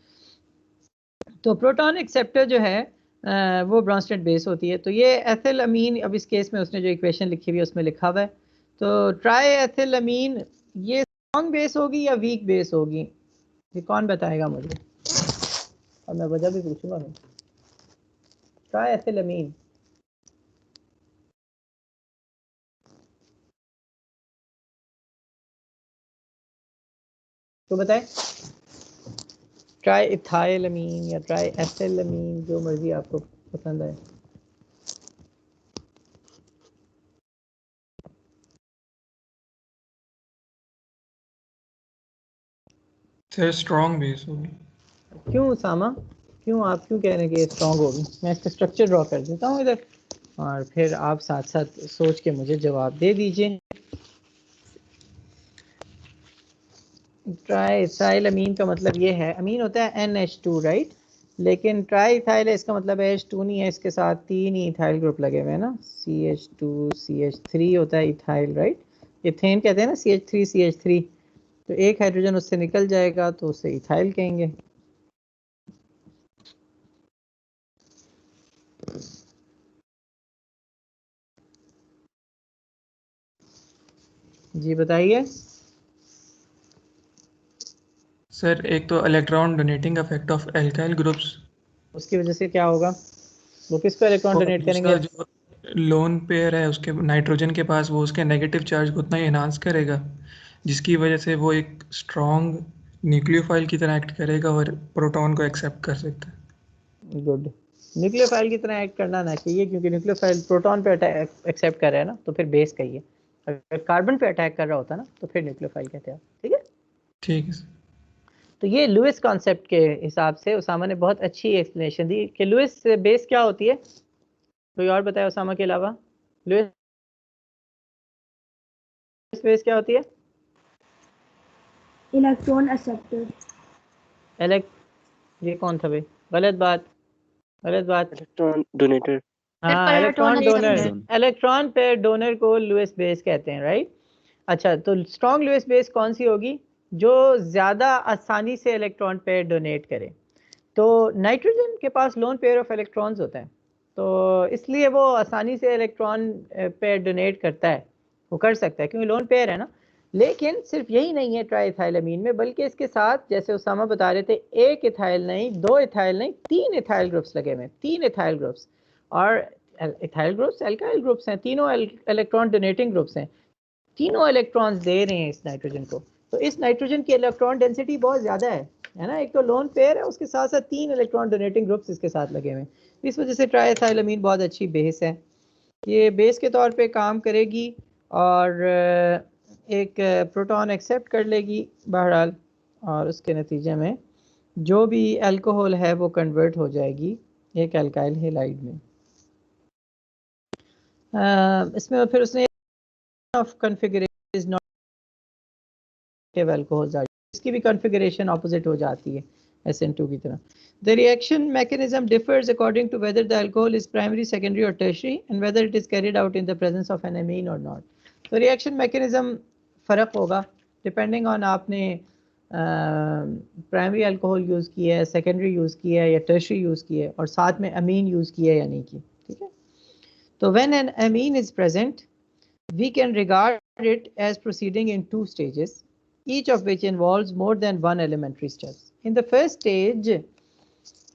तो प्रोटॉन एक्सेप्टर जो है वो ब्रॉन्स्टेड बेस होती है। तो ये एथिलअमीन, अब इस केस में उसने जो इक्वेशन लिखी हुई है उसमें लिखा हुआ है, तो ट्राई एथिलअमीन ये स्ट्रॉन्ग बेस होगी या वीक बेस होगी, ये कौन बताएगा मुझे, और मैं वजह भी पूछूंगा। ट्राई एथिलअमीन तो बताएं, ट्राई इथाइलअमीन या ट्राई एथिलअमीन, जो मर्जी आपको पसंद है। सर स्ट्रॉन्ग बेस होगी। क्यों उसामा, क्यों आप क्यों कह रहे हैं कि स्ट्रॉन्ग होगी? मैं इसका स्ट्रक्चर ड्रॉ कर देता हूँ इधर, और फिर आप साथ साथ सोच के मुझे जवाब दे दीजिए। ट्राईइथाइल अमीन का मतलब ये है, अमीन होता है NH2 राइट, लेकिन ट्राईइथाइल है इसका मतलब H2 नहीं है, इसके साथ 3 ही इथाइल ग्रुप लगे हुए हैं ना, CH2 CH3 होता है इथाइल राइट, इथेन कहते हैं ना, CH3 CH3, तो एक हाइड्रोजन उससे निकल जाएगा तो उसे इथाइल कहेंगे। जी बताइए। सर एक तो electron donating effect of alkyl groups, उसकी वजह से क्या होगा, वो किसको इलेक्ट्रॉन डोनेट करेंगे? जो लोन पेयर है उसके नाइट्रोजन के पास, वो उसके नेगेटिव चार्ज को उतना ही एनहांस करेगा जिसकी वजह से वो एक स्ट्रॉन्ग न्यूक्लियोफाइल की तरह एक्ट करेगा और प्रोटॉन को एक्सेप्ट कर सकता है। गुड, न्यूक्लियोफाइल की तरह एक्ट करना ना चाहिए, क्योंकि न्यूक्लियोफाइल प्रोटॉन पे एक्सेप्ट कर रहा है ना, तो फिर बेस का ही है। अगर कार्बन पे अटैक कर रहा होता ना तो फिर न्यूक्लियोफाइल कहते हैं, ठीक है। ठीक है। तो ये लुइस कॉन्सेप्ट के हिसाब से उसामा ने बहुत अच्छी एक्सप्लेनेशन दी कि लुइस बेस क्या होती है। कोई और बताया उसामा के अलावा, लुइस बेस क्या होती है? Electron acceptor. ये कौन था भाई, गलत बात, गलत बात। Electron donator. हाँ, electron donor, electron pair donor को लुइस बेस कहते हैं राइट। अच्छा, तो स्ट्रॉन्ग लुइस बेस कौन सी होगी? जो ज़्यादा आसानी से इलेक्ट्रॉन पेयर डोनेट करे। तो नाइट्रोजन के पास लोन पेयर ऑफ इलेक्ट्रॉन्स होता है, तो इसलिए वो आसानी से इलेक्ट्रॉन पेयर डोनेट करता है, वो कर सकता है क्योंकि लोन पेयर है ना। लेकिन सिर्फ यही नहीं है ट्राईइथाइलअमीन में, बल्कि इसके साथ जैसे उसामा बता रहे थे, एक इथाइल नहीं, दो इथाइल नहीं, 3 इथाइल ग्रुप्स लगे हुए हैं, 3 इथाइल ग्रुप्स, और इथाइल ग्रुप्स अल्काइल ग्रुप्स हैं, तीनों इलेक्ट्रॉन डोनेटिंग ग्रुप्स हैं, तीनों इलेक्ट्रॉन्स दे रहे हैं इस नाइट्रोजन को। तो इस नाइट्रोजन की इलेक्ट्रॉन डेंसिटी बहुत ज़्यादा है ना, एक तो लोन पेयर है, उसके साथ साथ 3 इलेक्ट्रॉन डोनेटिंग ग्रुप्स इसके साथ लगे हुए हैं, इस वजह से ट्राईइथाइलअमीन बहुत अच्छी बेस है। ये बेस के तौर पे काम करेगी और एक प्रोटॉन एक्सेप्ट कर लेगी बहरहाल, और उसके नतीजे में जो भी अल्कोहल है वो कन्वर्ट हो जाएगी एक अल्काइल हेलाइड में। इसमें फिर उसने of configuration is not alcohols are, इसकी भी कॉन्फ़िगरेशन ऑपोजिट हो जाती है SN2 की तरह। The reaction mechanism differs according to whether the alcohol is primary, secondary or tertiary and whether it is carried out in the presence of an amine or not. तो reaction mechanism फ़र्क होगा depending on आपने primary alcohol use किया है, secondary use किया है या tertiary use किया है, और साथ में अमीन यूज़ किया है या नहीं की। ठीक है, तो when an amine is present we can regard it as proceeding in two stages, each of which involves more than one elementary steps. In the first stage,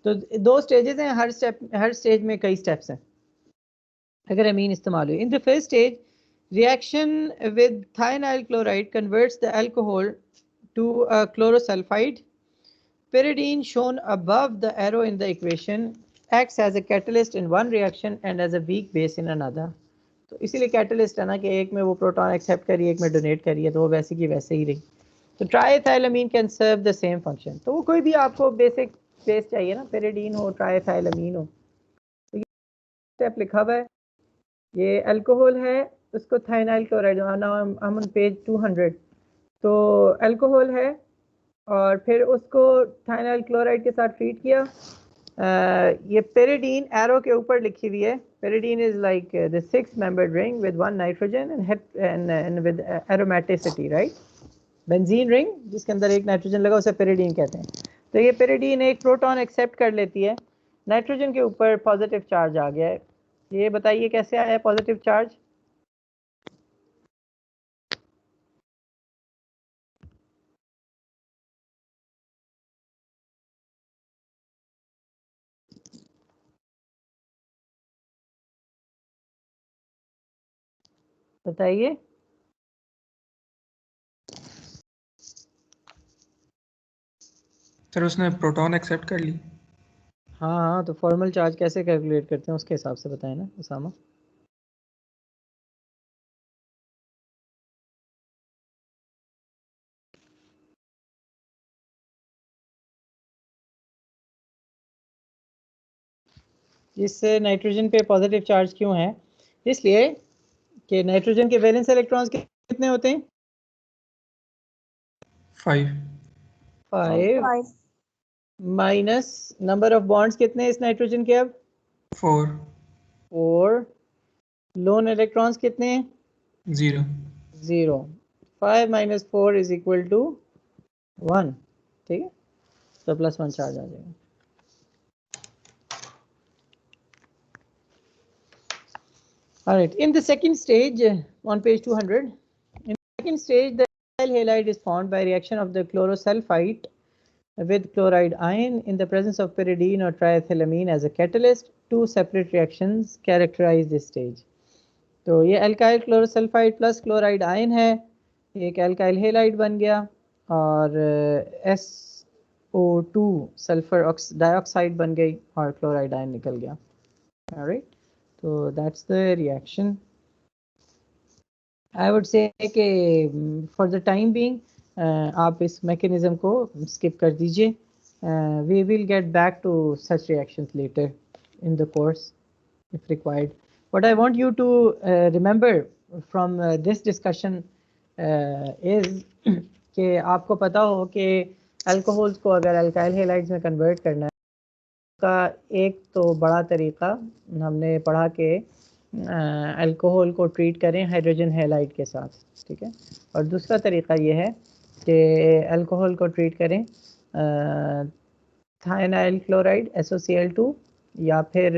तो दो स्टेजेस हैं, हर स्टेज में कई स्टेप्स हैं अगर अमीन इस्तेमाल हुई। In the first stage reaction with thionyl chloride converts the alcohol to a chlorosulfide. Pyridine shown above the arrow in the equation acts as a catalyst in one reaction and as a weak base in another. तो इसीलिए catalyst है ना कि एक में वो proton accept करी, एक में डोनेट करी है, तो वो वैसे की वैसे ही रही। तो triethylamine can serve the same function. तो वो कोई भी आपको बेसिक बेस चाहिए ना, पेरिडीन हो, ट्राइएथाइलमीन हो, तो ये स्टेप लिखा हुआ है। ये अल्कोहल है, उसको थाइनाइल क्लोराइड, हम पेज 200, तो अल्कोहल है और फिर उसको थाइनाइल क्लोराइड के साथ ट्रीट किया। ये पेरिडीन एरो के ऊपर लिखी हुई है। Pyridine is like the 6 membered ring with 1 nitrogen and with aromaticity, right. Benzene ring जिसके अंदर एक नाइट्रोजन लगा उसे पेरिडीन कहते हैं। तो ये पेरिडीन एक प्रोटॉन एक्सेप्ट कर लेती है, नाइट्रोजन के ऊपर पॉजिटिव चार्ज आ गया है। ये बताइए कैसे आया है पॉजिटिव चार्ज? बताइए। सर उसने प्रोटॉन एक्सेप्ट कर ली। हाँ, तो फॉर्मल चार्ज कैसे कैलकुलेट करते हैं उसके हिसाब से बताएं ना उसामा। इससे नाइट्रोजन पे पॉजिटिव चार्ज क्यों है? इसलिए कि नाइट्रोजन के वैलेंस इलेक्ट्रॉन्स कितने होते हैं? 5 माइनस नंबर ऑफ बॉन्ड्स कितने हैं इस नाइट्रोजन के? अब 4 लोन इलेक्ट्रॉन्स कितने हैं? 0 5 माइनस 4 इज इक्वल टू 1। ठीक है, तो +1 चार्ज आ जाएगा। All right, in the second stage on page 200, in the second stage the alkyl halide is formed by reaction of the chlorosulfite with chloride ion in the presence of pyridine or triethylamine as a catalyst. Two separate reactions characterize this stage. तो ये alkyl chlorosulfite plus chloride ion है, एक alkyl halide बन गया और SO2 sulphur dioxide बन गई और क्लोराइड आयन निकल गया। Alright, so that's the reaction. I would say कि for the time being आप इस mechanism को skip कर दीजिए. We will get back to such reactions later in the course if required. What I want you to remember from this discussion is कि आपको पता हो कि alcohols को अगर alkyl halides में convert करना है का एक तो बड़ा तरीका हमने पढ़ा कि अल्कोहल को ट्रीट करें हाइड्रोजन हैलाइड के साथ। ठीक है, और दूसरा तरीका ये है कि अल्कोहल को ट्रीट करें थायनाइल क्लोराइड SOCl2 या फिर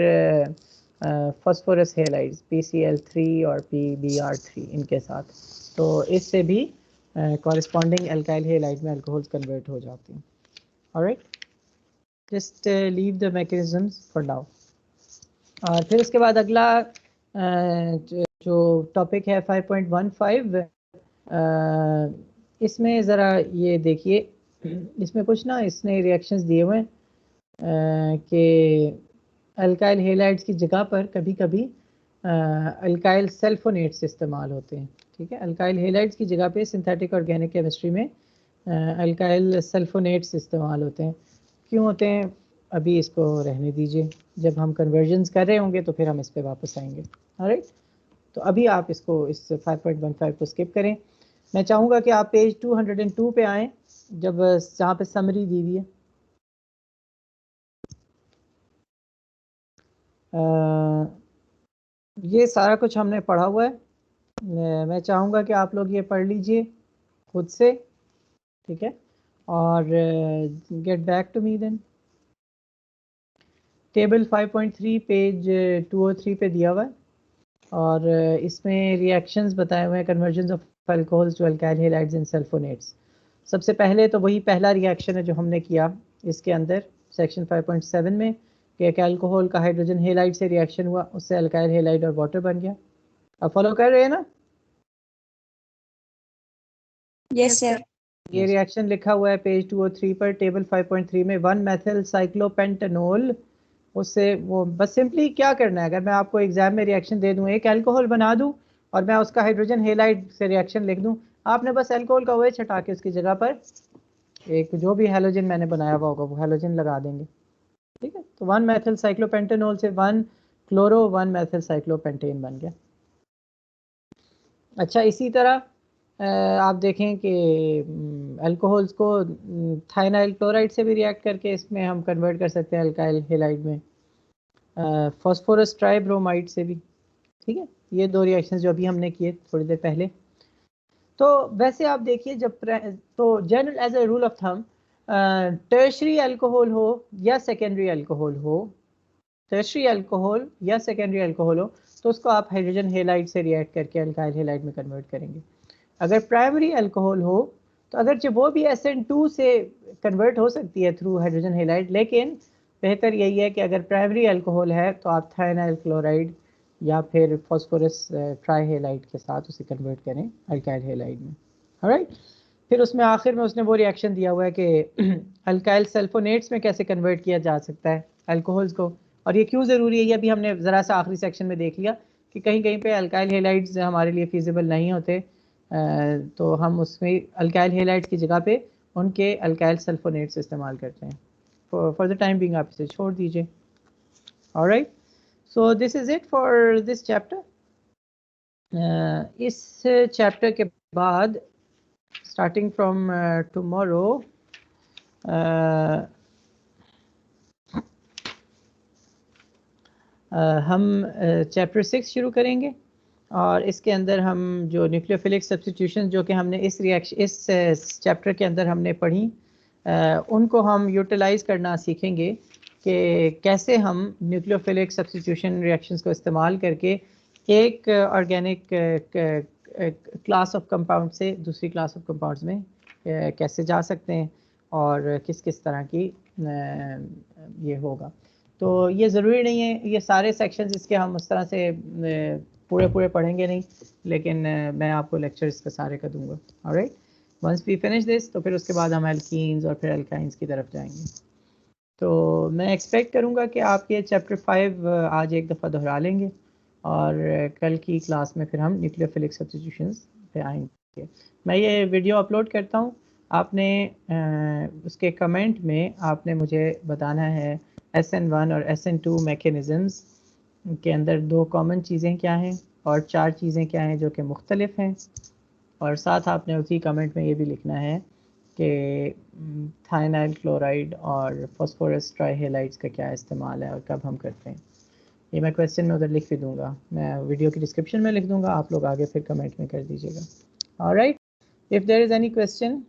फास्फोरस हैलाइड्स PCl3 और PBr3 इनके साथ। तो इससे भी कॉरेस्पॉन्डिंग अल्काइल हैलाइड में अल्कोहल्स कन्वर्ट हो जाते हैं। Alright, just leave the mechanisms for now. और फिर उसके बाद अगला जो टॉपिक है 5.15, इसमें ज़रा ये देखिए, इसमें कुछ ना इसने रिएक्शंस दिए हुए हैं कि अल्काइल हेलाइड्स की जगह पर कभी कभी अल्काइल सल्फोनेट्स इस्तेमाल होते हैं। ठीक है, अल्काइल हेलाइड्स की जगह पे सिंथेटिक ऑर्गेनिक केमिस्ट्री में अल्काइल सल्फोनेट्स इस्तेमाल होते हैं। क्यों होते हैं अभी इसको रहने दीजिए, जब हम कन्वर्जन्स कर रहे होंगे तो फिर हम इस पे वापस आएंगे। ऑलराइट, तो अभी आप इसको इस 5.15 को स्किप करें। मैं चाहूँगा कि आप पेज 202 पे आएँ, जब जहाँ पे समरी दी हुई है। ये सारा कुछ हमने पढ़ा हुआ है। मैं चाहूँगा कि आप लोग ये पढ़ लीजिए खुद से, ठीक है, और get back to me then. Table 5.3 page 203 पे दिया हुआ है और इसमें रिएक्शंस बताए हुए हैं, conversion of alcohols to alkyl halides and sulphonates. सबसे पहले तो वही पहला रिएक्शन है जो हमने किया इसके अंदर सेक्शन 5.7 में, कि एक अल्कोहल का हाइड्रोजन हैलाइड से रिएक्शन हुआ, उससे अल्काइल हैलाइड और वाटर बन गया। आप फॉलो कर रहे हैं ना? Yes sir. ये रिएक्शन लिखा हुआ है पेज 203 पर टेबल 5.3 में। 1 मेथिल साइक्लोपेंटेनॉल, उससे वो बस सिंपली क्या करना है, अगर मैं आपको एग्जाम में रिएक्शन दे दूं, एक अल्कोहल बना दूं और मैं उसका हाइड्रोजन हैलाइड से रिएक्शन लिख दूं, आपने बस अल्कोहल का OH हटा के उसकी जगह पर एक जो भी हैलोजन मैंने बनाया हुआ होगा वो हैलोजन लगा देंगे। ठीक है, तो 1 मेथिल साइक्लोपेंटेनॉल से 1 क्लोरो 1 मेथिल साइक्लोपेंटेन बन गया। अच्छा, इसी तरह आप देखें कि अल्कोहल्स को थाइनाइल क्लोराइड से भी रिएक्ट करके इसमें हम कन्वर्ट कर सकते हैं अल्काइल हैलाइड में, फास्फोरस ट्राइब्रोमाइड से भी। ठीक है, ये दो रिएक्शंस जो अभी हमने किए थोड़ी देर पहले। तो वैसे आप देखिए, जब तो general as a rule of thumb, tertiary alcohol हो या सेकेंडरी अल्कोहल हो, टर्शरी अल्कोहल या सेकेंडरी अल्कोहल हो, तो उसको आप हाइड्रोजन हैलाइड से रिएक्ट करके अल्काइल हैलाइड में कन्वर्ट करेंगे। अगर प्राइमरी अल्कोहल हो तो अगरचे वो भी SN2 से कन्वर्ट हो सकती है थ्रू हाइड्रोजन हैलाइड, लेकिन बेहतर यही है कि अगर प्राइमरी अल्कोहल है तो आप थायनाइल क्लोराइड या फिर फास्फोरस ट्राईहेलाइड के साथ उसे कन्वर्ट करें अल्काइल हैलाइड में। ऑलराइट, फिर उसमें आखिर में उसने वो रिएक्शन दिया हुआ है कि अल्काइल सल्फोनेट्स में कैसे कन्वर्ट किया जा सकता है अल्कोहल्स को, और ये क्यों ज़रूरी है ये अभी हमने ज़रा सा आखिरी सेक्शन में देख लिया कि कहीं कहीं पे अल्काइल हैलाइड्स हमारे लिए फिजिबल नहीं होते, तो हम उसमें अल्काइल हैलाइड की जगह पे उनके अल्काइल सल्फोनेट्स इस्तेमाल करते हैं। फॉर द टाइम बिंग आप इसे छोड़ दीजिए। Alright, so this is it for this chapter. इस चैप्टर के बाद स्टार्टिंग फ्रॉम टुमारो हम चैप्टर 6 शुरू करेंगे और इसके अंदर हम जो न्यूक्लियोफिलिक सब्स्टिट्यूशन जो कि हमने इस चैप्टर के अंदर हमने पढ़ी, उनको हम यूटिलाइज़ करना सीखेंगे कि कैसे हम न्यूक्लियोफिलिक सब्स्टिट्यूशन रिएक्शंस को इस्तेमाल करके एक ऑर्गेनिक क्लास ऑफ कंपाउंड से दूसरी क्लास ऑफ कंपाउंड्स में कैसे जा सकते हैं और किस किस तरह की ये होगा। तो ये ज़रूरी नहीं है ये सारे सेक्शंस इसके हम उस तरह से पूरे पढ़ेंगे नहीं, लेकिन मैं आपको लेक्चर इसका सारे का दूंगा। Alright, once we finish this तो फिर उसके बाद हम एल्कीन्स और फिर एल्काइंस की तरफ जाएंगे। तो मैं एक्सपेक्ट करूंगा कि आप ये चैप्टर 5 आज एक दफ़ा दोहरा लेंगे और कल की क्लास में फिर हम न्यूक्लियोफिलिक सब्स्टिट्यूशंस पे आएंगे। मैं ये वीडियो अपलोड करता हूँ, आपने उसके कमेंट में आपने मुझे बताना है SN1 और SN2 मैकेनिज़म्स के अंदर 2 कॉमन चीज़ें क्या हैं और 4 चीज़ें क्या हैं जो कि मुख्तलिफ हैं, और साथ आपने उसी कमेंट में ये भी लिखना है कि थायनाइल क्लोराइड और फास्फोरस ट्राईहेलाइड्स का क्या इस्तेमाल है और कब हम करते हैं। ये मैं क्वेश्चन में उधर लिख भी दूंगा, मैं वीडियो की डिस्क्रिप्शन में लिख दूंगा, आप लोग आगे फिर कमेंट में कर दीजिएगा। Alright, if there is any question